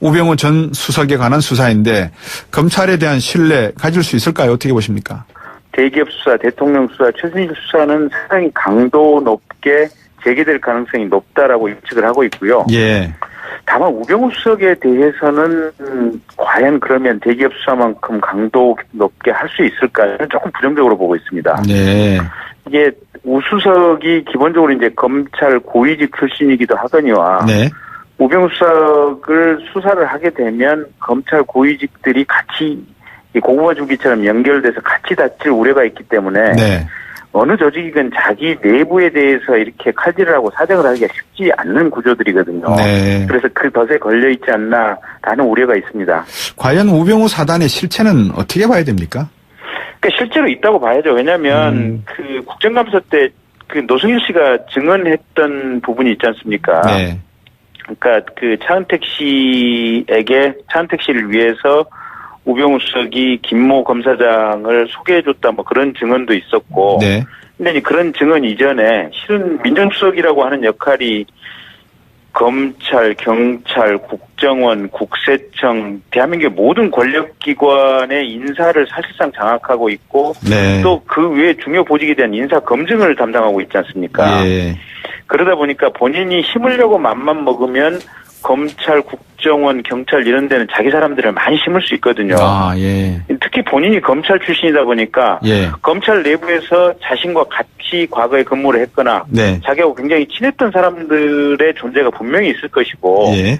우병우 전 수석에 관한 수사인데 검찰에 대한 신뢰 가질 수 있을까요? 어떻게 보십니까? 대기업 수사, 대통령 수사, 최순실 수사는 상당히 강도 높게 재개될 가능성이 높다라고 예측을 하고 있고요. 예. 다만 우병우 수석에 대해서는 과연 그러면 대기업 수사만큼 강도 높게 할 수 있을까는 조금 부정적으로 보고 있습니다. 네. 이게 우 수석이 기본적으로 이제 검찰 고위직 출신이기도 하거니와 네. 우병우 수석을 수사를 하게 되면 검찰 고위직들이 같이 고구마 줄기처럼 연결돼서 같이 다칠 우려가 있기 때문에 네. 어느 조직이건 자기 내부에 대해서 이렇게 칼질을 하고 사정을 하기가 쉽지 않는 구조들이거든요. 네. 그래서 그 덫에 걸려 있지 않나라는 우려가 있습니다. 과연 우병우 사단의 실체는 어떻게 봐야 됩니까? 그러니까 실제로 있다고 봐야죠. 왜냐하면 그 국정감사 때 그 노승일 씨가 증언했던 부분이 있지 않습니까? 네. 그러니까 그 차은택 씨를 위해서 우병우 수석이 김모 검사장을 소개해줬다 뭐 그런 증언도 있었고. 네. 근데 그런 증언 이전에 실은 민정수석이라고 하는 역할이 검찰, 경찰, 국정원, 국세청, 대한민국의 모든 권력기관의 인사를 사실상 장악하고 있고 네. 또 그 외에 중요 보직에 대한 인사 검증을 담당하고 있지 않습니까? 예. 그러다 보니까 본인이 심으려고 맘만 먹으면 검찰, 국정원, 경찰 이런 데는 자기 사람들을 많이 심을 수 있거든요. 아, 예. 특히 본인이 검찰 출신이다 보니까 예. 검찰 내부에서 자신과 같이 과거에 근무를 했거나 네. 자기하고 굉장히 친했던 사람들의 존재가 분명히 있을 것이고 예.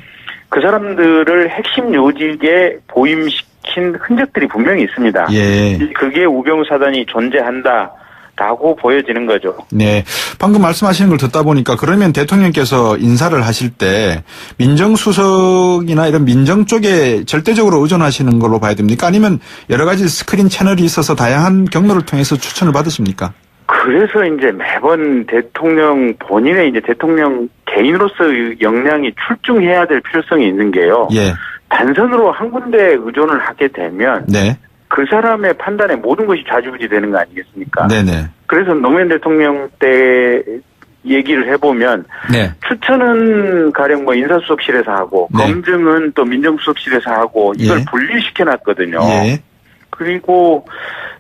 그 사람들을 핵심 요직에 보임시킨 흔적들이 분명히 있습니다. 예. 그게 우병우 사단이 존재한다. 라고 보여지는 거죠. 네. 방금 말씀하시는 걸 듣다 보니까 그러면 대통령께서 인사를 하실 때 민정수석이나 이런 민정 쪽에 절대적으로 의존하시는 걸로 봐야 됩니까? 아니면 여러 가지 스크린 채널이 있어서 다양한 경로를 통해서 추천을 받으십니까? 그래서 이제 매번 대통령 본인의 이제 대통령 개인으로서의 역량이 출중해야 될 필요성이 있는 게요. 예. 단선으로 한 군데 의존을 하게 되면 네. 그 사람의 판단에 모든 것이 좌지우지 되는 거 아니겠습니까? 네네. 그래서 노무현 대통령 때 얘기를 해보면 네. 추천은 가령 뭐 인사수석실에서 하고 네. 검증은 또 민정수석실에서 하고 이걸 예. 분리시켜놨거든요. 예. 그리고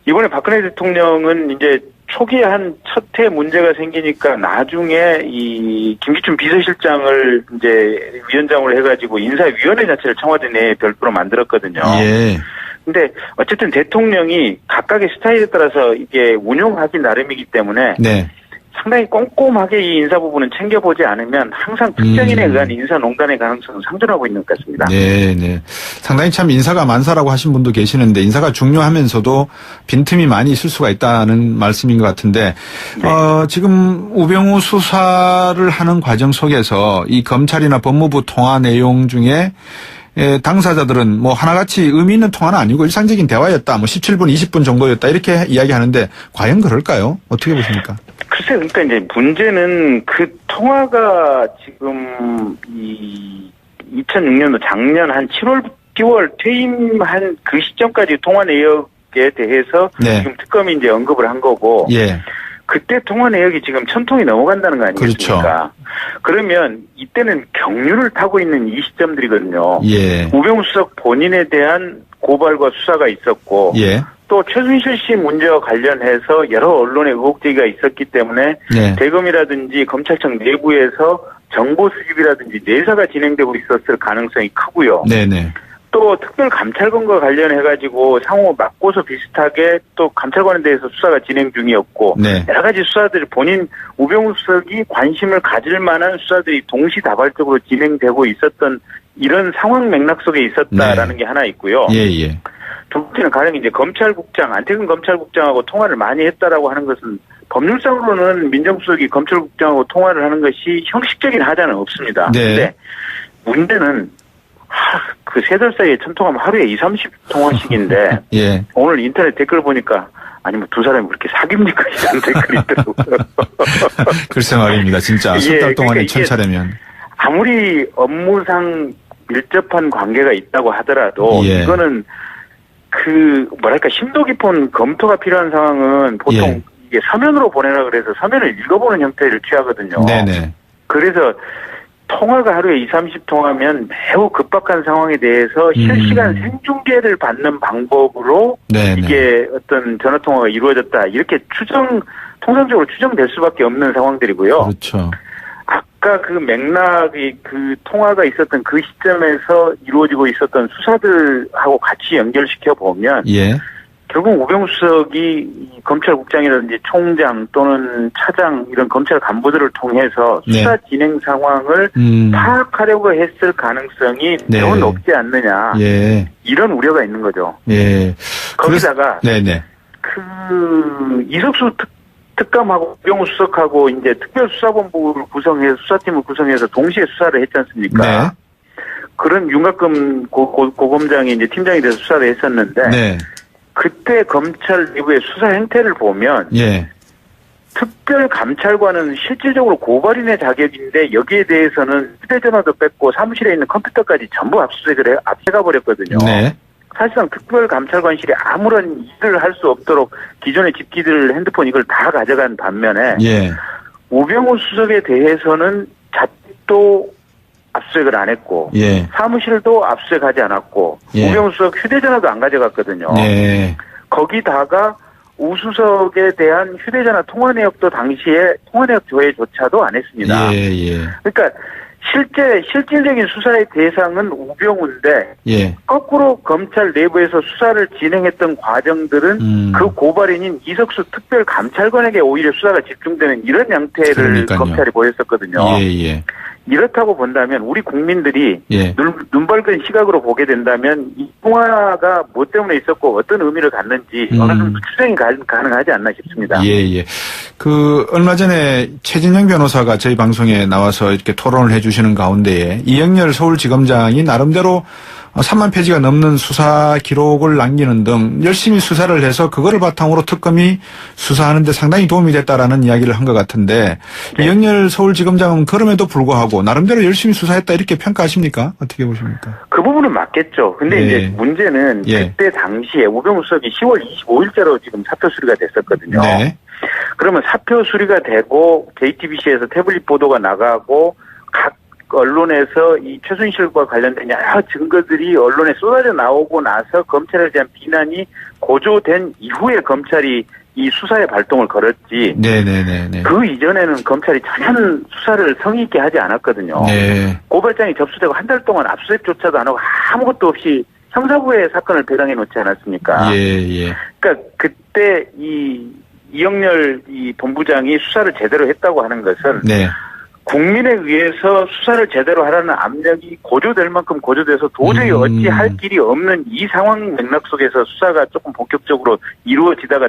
이번에 박근혜 대통령은 이제 초기에 한 첫 해 문제가 생기니까 나중에 이 김기춘 비서실장을 이제 위원장으로 해가지고 인사위원회 자체를 청와대 내에 별도로 만들었거든요. 예. 근데 어쨌든 대통령이 각각의 스타일에 따라서 이게 운용하기 나름이기 때문에 네. 상당히 꼼꼼하게 이 인사 부분은 챙겨보지 않으면 항상 특정인에 의한 인사 농단의 가능성은 상존하고 있는 것 같습니다. 네, 네. 상당히 참 인사가 만사라고 하신 분도 계시는데 인사가 중요하면서도 빈틈이 많이 있을 수가 있다는 말씀인 것 같은데 네. 지금 우병우 수사를 하는 과정 속에서 이 검찰이나 법무부 통화 내용 중에 당사자들은 뭐 하나같이 의미 있는 통화는 아니고 일상적인 대화였다. 뭐 17분, 20분 정도였다. 이렇게 이야기하는데 과연 그럴까요? 어떻게 보십니까? 글쎄, 그러니까 이제 문제는 그 통화가 지금 이 2006년도 작년 한 7월, 10월 퇴임한 그 시점까지 통화 내역에 대해서 네. 지금 특검이 이제 언급을 한 거고. 예. 그때 통화 내역이 지금 1000통이 넘어간다는 거 아니겠습니까? 그렇죠. 그러면 이때는 경륜을 타고 있는 이 시점들이거든요. 예. 우병우 수석 본인에 대한 고발과 수사가 있었고 예. 또 최순실 씨 문제와 관련해서 여러 언론의 의혹 제기가 있었기 때문에 네. 대검이라든지 검찰청 내부에서 정보 수집이라든지 내사가 진행되고 있었을 가능성이 크고요. 네네. 또 특별감찰관과 관련해가지고 상호 맞고서 비슷하게 또 감찰관에 대해서 수사가 진행 중이었고 네. 여러 가지 수사들 본인 우병우 수석이 관심을 가질 만한 수사들이 동시다발적으로 진행되고 있었던 이런 상황 맥락 속에 있었다라는 게 하나 있고요. 예. 두 번째는 가령 이제 검찰국장 안태근 검찰국장하고 통화를 많이 했다라고 하는 것은 법률상으로는 민정수석이 검찰국장하고 통화를 하는 것이 형식적인 하자는 없습니다. 네. 근데 문제는 그 3달 사이에 1000통하면 하루에 20-30통화씩인데 예. 오늘 인터넷 댓글 보니까 아니 뭐 두 사람이 그렇게 사깁니까? 이런 댓글이 있더라고요. 글쎄 말입니다. 진짜 석 달 동안에 그러니까 1000차례면. 아무리 업무상 밀접한 관계가 있다고 하더라도 예. 이거는 그 뭐랄까 심도 깊은 검토가 필요한 상황은 보통 예. 이게 서면으로 보내라 그래서 서면을 읽어보는 형태를 취하거든요. 네네. 그래서 통화가 하루에 30통하면 매우 급박한 상황에 대해서 실시간 생중계를 받는 방법으로 네네. 이게 어떤 전화통화가 이루어졌다. 이렇게 통상적으로 추정될 수밖에 없는 상황들이고요. 그렇죠. 아까 그 맥락이 그 통화가 있었던 그 시점에서 이루어지고 있었던 수사들하고 같이 연결시켜 보면 예. 결국 우병우 수석이 이 검찰국장이라든지 총장 또는 차장 이런 검찰 간부들을 통해서 수사 네. 진행 상황을 파악하려고 했을 가능성이 네. 매우 높지 않느냐. 예. 이런 우려가 있는 거죠. 예. 거기다가 네네. 그 이석수 특감하고 우병우 수석하고 이제 특별수사본부를 구성해서 수사팀을 구성해서 동시에 수사를 했지 않습니까? 네. 그런 윤곽금 고검장이 이제 팀장이 돼서 수사를 했었는데 네. 그때 검찰 내부의 수사 행태를 보면 예. 특별감찰관은 실질적으로 고발인의 자격인데 여기에 대해서는 휴대전화도 뺐고 사무실에 있는 컴퓨터까지 전부 압수수색을 압수가 버렸거든요. 네. 사실상 특별감찰관실이 아무런 일을 할 수 없도록 기존의 집기들 핸드폰 이걸 다 가져간 반면에 예. 우병우 수석에 대해서는 자택도 압수수색을 안 했고 예. 사무실도 압수수색하지 않았고 예. 우병우 수석 휴대전화도 안 가져갔거든요. 네. 거기다가 우 수석에 대한 휴대전화 통화 내역도 당시에 통화 내역 조회조차도 안 했습니다. 예. 예. 그러니까 실질적인 수사의 대상은 우병우인데 예. 거꾸로 검찰 내부에서 수사를 진행했던 과정들은 그 고발인인 이석수 특별감찰관에게 오히려 수사가 집중되는 이런 양태를 그러니까요. 검찰이 보였었거든요. 예. 예. 이렇다고 본다면 우리 국민들이 예. 눈 밝은 시각으로 보게 된다면 이 통화가 뭐 때문에 있었고 어떤 의미를 갖는지 어느 정도 추정이 가능하지 않나 싶습니다. 예, 예. 얼마 전에 최진영 변호사가 저희 방송에 나와서 이렇게 토론을 해주시는 가운데에 이영렬 서울지검장이 나름대로 3만 페이지가 넘는 수사 기록을 남기는 등 열심히 수사를 해서 그거를 바탕으로 특검이 수사하는 데 상당히 도움이 됐다라는 이야기를 한 것 같은데 네. 이영렬 서울지검장은 그럼에도 불구하고 나름대로 열심히 수사했다 이렇게 평가하십니까? 어떻게 보십니까? 그 부분은 맞겠죠. 근데 예. 이제 문제는 예. 그때 당시에 우병우 수석이 10월 25일자로 지금 사표 수리가 됐었거든요. 네. 그러면 사표 수리가 되고 JTBC에서 태블릿 보도가 나가고 각 언론에서 이 최순실과 관련된 여러 증거들이 언론에 쏟아져 나오고 나서 검찰에 대한 비난이 고조된 이후에 검찰이 이 수사의 발동을 걸었지. 네네네. 그 이전에는 검찰이 전혀 수사를 성의 있게 하지 않았거든요. 네. 고발장이 접수되고 한 달 동안 압수수색조차도 안 하고 아무것도 없이 형사부에 사건을 배당해 놓지 않았습니까? 예. 그러니까 그때 이영렬 본부장이 수사를 제대로 했다고 하는 것은 네. 국민에 의해서 수사를 제대로 하라는 압력이 고조될 만큼 고조돼서 도저히 어찌할 길이 없는 이 상황 맥락 속에서 수사가 조금 본격적으로 이루어지다가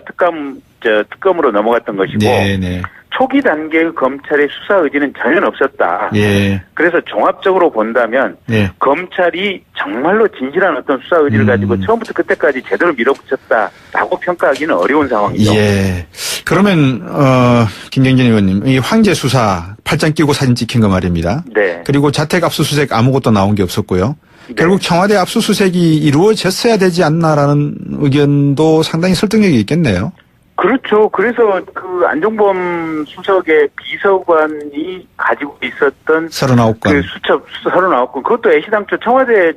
특검으로 넘어갔던 것이고 네네. 초기 단계의 검찰의 수사 의지는 전혀 없었다. 예. 그래서 종합적으로 본다면 네. 검찰이 정말로 진실한 어떤 수사 의지를 가지고 처음부터 끝까지 제대로 밀어붙였다라고 평가하기는 어려운 상황이죠. 예. 그러면 김경진 의원님, 이 황제 수사 팔짱 끼고 사진 찍힌 거 말입니다. 네. 그리고 자택 압수수색 아무것도 나온 게 없었고요. 네. 결국 청와대 압수수색이 이루어졌어야 되지 않나라는 의견도 상당히 설득력이 있겠네요. 그렇죠. 그래서 그 안종범 수석의 비서관이 가지고 있었던 39건. 그 수첩 39건 그것도 애시당초 청와대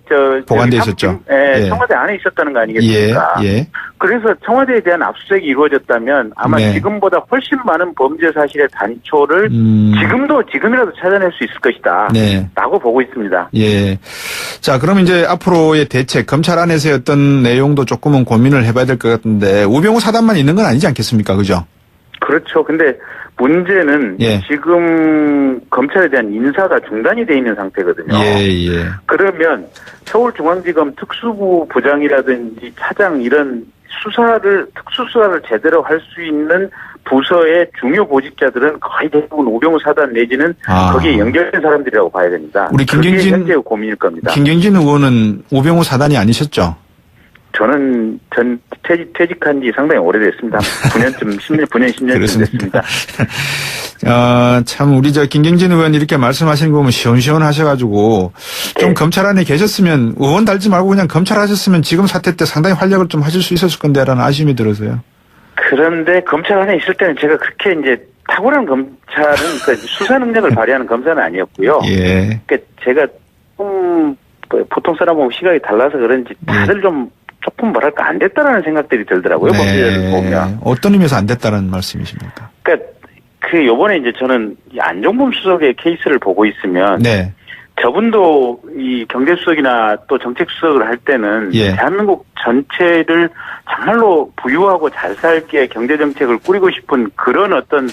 보관돼 있었죠. 예, 예. 청와대 안에 있었다는 거 아니겠습니까? 예. 그래서 청와대에 대한 압수수색이 이루어졌다면 아마 네. 지금보다 훨씬 많은 범죄 사실의 단초를 지금이라도 찾아낼 수 있을 것이다. 네. 라고 보고 있습니다. 예. 자, 그럼 이제 앞으로의 대책, 검찰 안에서의 어떤 내용도 조금은 고민을 해봐야 될 것 같은데, 우병우 사단만 있는 건 아니지 않겠습니까? 그죠? 그렇죠. 근데 문제는 예. 지금 검찰에 대한 인사가 중단이 돼 있는 상태거든요. 예. 그러면 서울중앙지검 특수부 부장이라든지 차장 이런 특수수사를 제대로 할 수 있는 부서의 중요 보직자들은 거의 대부분 우병우 사단 내지는 거기에 연결된 사람들이라고 봐야 됩니다. 우리 그게 현재의 고민일 겁니다. 김경진 의원은 우병우 사단이 아니셨죠? 저는 퇴직한 지 상당히 오래됐습니다. 9년쯤, 10년쯤 됐습니다. 참, 우리 김경진 의원 이렇게 말씀하시는 거 보면 시원시원하셔가지고, 좀 네. 검찰 안에 계셨으면, 의원 달지 말고 그냥 검찰 하셨으면 지금 사태 때 상당히 활약을 좀 하실 수 있었을 건데라는 아쉬움이 들어서요. 그런데 검찰 안에 있을 때는 제가 그렇게 이제 탁월한 검찰은 그러니까 수사 능력을 발휘하는 검사는 아니었고요. 예. 그러니까 제가 보통 사람하고 시각이 달라서 그런지 다들 좀 조금 뭐랄까 안 됐다라는 생각들이 들더라고요. 범죄자를 보면. 어떤 의미에서 안 됐다는 말씀이십니까? 그러니까 그 요번에 이제 저는 이 안종범 수석의 케이스를 보고 있으면 네. 저분도 이 경제수석이나 또 정책수석을 할 때는 예. 대한민국 전체를 정말로 부유하고 잘 살게 경제정책을 꾸리고 싶은 그런 어떤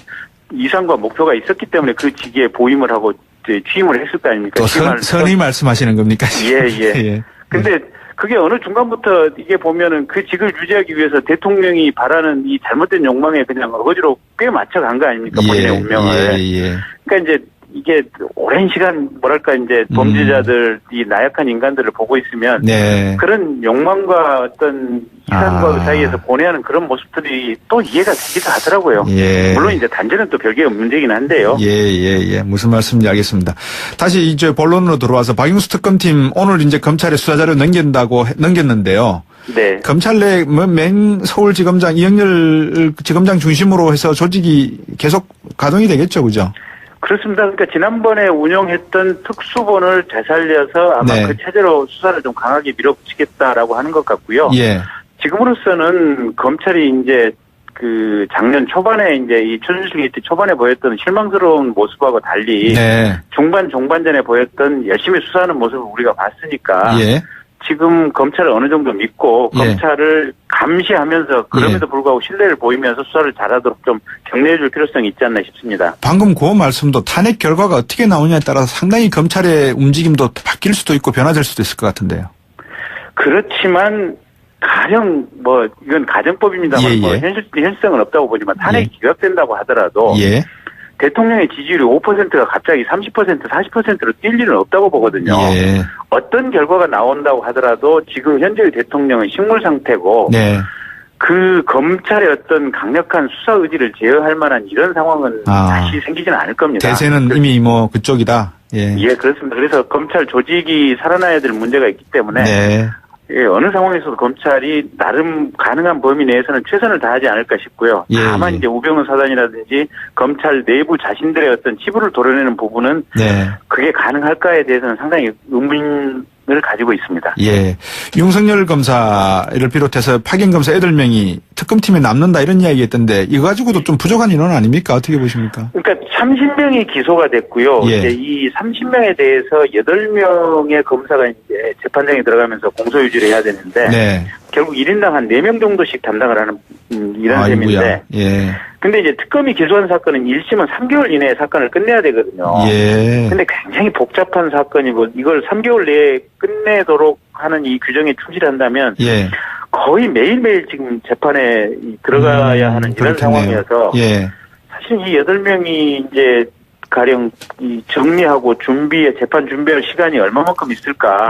이상과 목표가 있었기 때문에 그 직위에 보임을 하고 이제 취임을 했을 거 아닙니까? 또 선의 말씀하시는 겁니까? 예. 예. 근데 그게 어느 중간부터 이게 보면은 그 직을 유지하기 위해서 대통령이 바라는 이 잘못된 욕망에 그냥 어거지로 꽤 맞춰간 거 아닙니까? 본인의 운명을. 예. 그러니까 이제 이게 오랜 시간 뭐랄까 이제 범죄자들 이 나약한 인간들을 보고 있으면 네. 그런 욕망과 어떤 희생과 사이에서 보내하는 그런 모습들이 또 이해가 되기도 하더라고요. 예. 물론 이제 단죄는 또 별개의 문제긴 한데요. 예. 무슨 말씀인지 알겠습니다. 다시 이제 본론으로 들어와서 박용수 특검팀 오늘 이제 검찰에 수사자료 넘겼는데요. 네. 검찰 내 서울지검장 이영렬 지검장 중심으로 해서 조직이 계속 가동이 되겠죠, 그죠? 그렇습니다. 그러니까 지난번에 운영했던 특수본을 되살려서 아마 네. 그 체제로 수사를 좀 강하게 밀어붙이겠다라고 하는 것 같고요. 예. 지금으로서는 검찰이 이제 그 작년 초반에 이제 이 최순실 게이트 초반에 보였던 실망스러운 모습하고 달리 네. 종반전에 보였던 열심히 수사하는 모습을 우리가 봤으니까 예. 지금 검찰을 어느 정도 믿고 예. 검찰을 감시하면서 그럼에도 불구하고 신뢰를 보이면서 수사를 잘하도록 좀 격려해 줄 필요성이 있지 않나 싶습니다. 방금 그 말씀도 탄핵 결과가 어떻게 나오냐에 따라서 상당히 검찰의 움직임도 바뀔 수도 있고 변화될 수도 있을 것 같은데요. 그렇지만 가령 뭐 이건 가정법입니다만 뭐 현실성은 없다고 보지만 탄핵이 기각된다고 하더라도 대통령의 지지율이 5%가 갑자기 30%, 40%로 뛸 일은 없다고 보거든요. 예. 어떤 결과가 나온다고 하더라도 지금 현재의 대통령은 식물 상태고 그 검찰의 어떤 강력한 수사 의지를 제어할 만한 이런 상황은 다시 생기지는 않을 겁니다. 대세는 이미 뭐 그쪽이다. 예, 그렇습니다. 그래서 검찰 조직이 살아나야 될 문제가 있기 때문에 예, 어느 상황에서도 검찰이 나름 가능한 범위 내에서는 최선을 다하지 않을까 싶고요. 다만 이제 우병우 사단이라든지 검찰 내부 자신들의 어떤 치부를 도려내는 부분은 그게 가능할까에 대해서는 상당히 의문을 가지고 있습니다. 예. 윤석열 검사를 비롯해서 파견 검사 8명이 특검팀에 남는다 이런 이야기 했던데 이거 가지고도 좀 부족한 인원 아닙니까? 어떻게 보십니까? 그러니까 30명이 기소가 됐고요. 이제 이 30명에 대해서 8명의 검사가 이제 재판장에 들어가면서 공소유지를 해야 되는데 결국 1인당 한 4명 정도씩 담당을 하는 이런 셈인데 근데 이제 특검이 기소한 사건은 1심은 3개월 이내에 사건을 끝내야 되거든요. 근데 굉장히 복잡한 사건이고 이걸 3개월 내에 끝내도록 하는 이 규정에 충실한다면 거의 매일매일 지금 재판에 들어가야 하는 이런 상황이어서 사실 이 8명이 이제 가령 이 정리하고 재판 준비할 시간이 얼마만큼 있을까.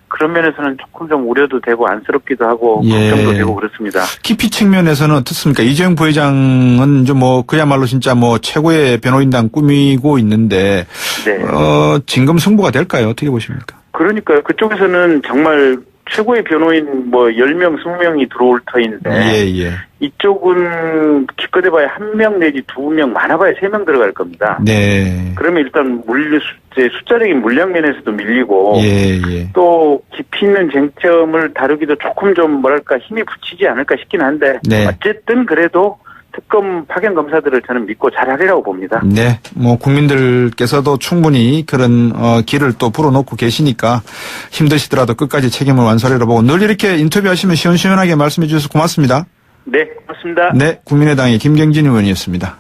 그런 면에서는 조금 좀 우려도 되고 안쓰럽기도 하고 걱정도 되고 그렇습니다. 깊이 측면에서는 어떻습니까? 이재용 부회장은 좀 뭐 그야말로 진짜 뭐 최고의 변호인단 꾸미고 있는데 진검 승부가 될까요? 어떻게 보십니까? 그러니까요. 그쪽에서는 정말 최고의 변호인 뭐 10명, 20명이 들어올 터인데 이쪽은 기껏 해봐야 1명 내지 2명, 많아봐야 3명 들어갈 겁니다. 그러면 일단 숫자적인 물량 면에서도 밀리고 또 깊이 있는 쟁점을 다루기도 조금 좀 뭐랄까 힘이 붙이지 않을까 싶긴 한데 어쨌든 그래도 특검 파견 검사들을 저는 믿고 잘하리라고 봅니다. 뭐 국민들께서도 충분히 그런 길을 또 불어넣고 계시니까 힘드시더라도 끝까지 책임을 완수하리라 보고 늘 이렇게 인터뷰하시면 시원시원하게 말씀해 주셔서 고맙습니다. 네, 고맙습니다. 국민의당의 김경진 의원이었습니다.